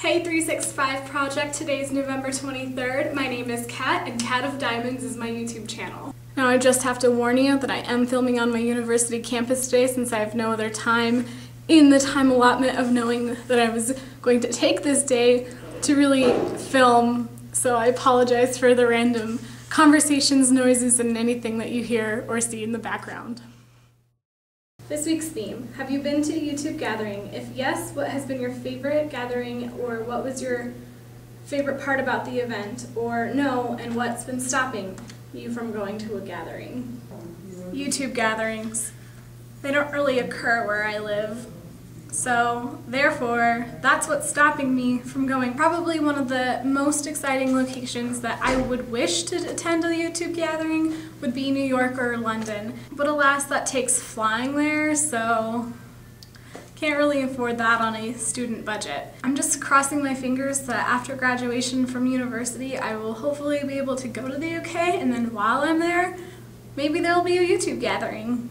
Hey 365 Project, today's November 23rd. My name is Kat, and Kat of Diamonds is my YouTube channel. Now I just have to warn you that I am filming on my university campus today since I have no other time in the time allotment of knowing that I was going to take this day to really film, so I apologize for the random conversations, noises, and anything that you hear or see in the background. This week's theme, have you been to a YouTube gathering? If yes, what has been your favorite gathering, or what was your favorite part about the event? Or no, and what's been stopping you from going to a gathering? YouTube gatherings. They don't really occur where I live. So, therefore, that's what's stopping me from going. Probably one of the most exciting locations that I would wish to attend a YouTube gathering would be New York or London. But alas, that takes flying there, so can't really afford that on a student budget. I'm just crossing my fingers that after graduation from university, I will hopefully be able to go to the UK, and then while I'm there, maybe there'll be a YouTube gathering.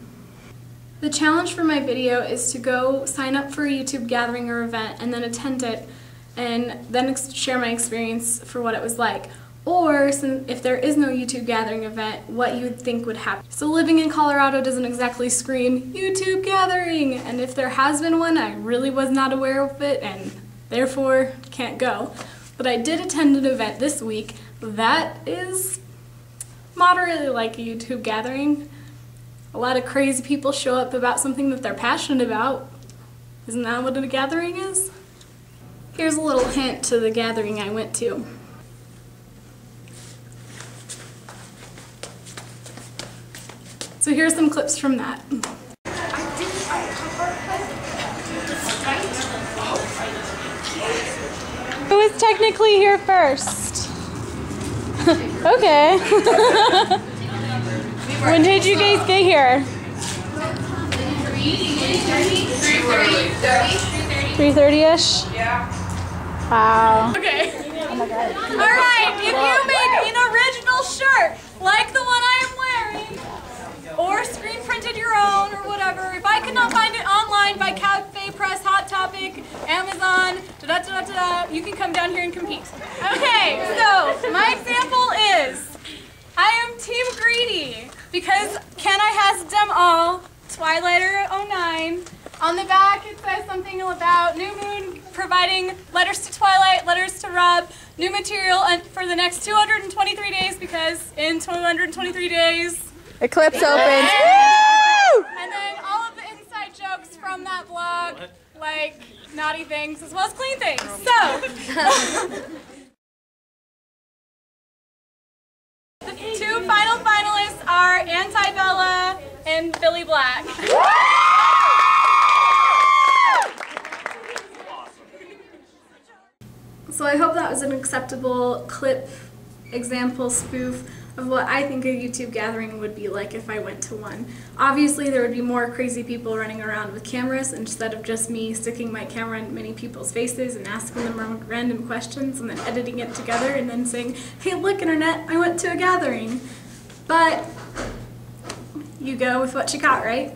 The challenge for my video is to go sign up for a YouTube gathering or event and then attend it and then share my experience for what it was like. Or, if there is no YouTube gathering event, what you would think would happen. So living in Colorado doesn't exactly scream, YouTube gathering! And if there has been one, I really was not aware of it and therefore can't go. But I did attend an event this week that is moderately like a YouTube gathering. A lot of crazy people show up about something that they're passionate about. Isn't that what a gathering is? Here's a little hint to the gathering I went to. So here's some clips from that. Who is technically here first? Okay. When did you guys get here? 3:30-ish? Yeah. Wow. Okay. Oh my god. Alright, if you make an original shirt like the one I am wearing, or screen printed your own, or whatever, if I could not find it online by Cafe Press, Hot Topic, Amazon, you can come down here and compete. Okay, so my example is, I am Team Greedy, because Can I Has Dem All, Twilighter 09. On the back it says something about New Moon providing letters to Twilight, letters to Rob, new material for the next 223 days, because in 223 days... Eclipse opens. Woo! And then all of the inside jokes from that blog, like naughty things as well as clean things. So... The two final finalists are Anti-Bella and Billy Black. So I hope that was an acceptable clip, example, spoof of what I think a YouTube gathering would be like if I went to one. Obviously there would be more crazy people running around with cameras instead of just me sticking my camera in many people's faces and asking them random questions and then editing it together and then saying, hey look internet, I went to a gathering. But you go with what you got, right?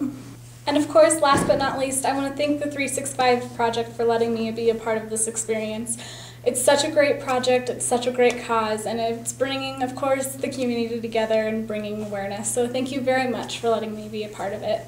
And of course, last but not least, I want to thank the 365 Project for letting me be a part of this experience. It's such a great project, it's such a great cause, and it's bringing, of course, the community together and bringing awareness. So thank you very much for letting me be a part of it.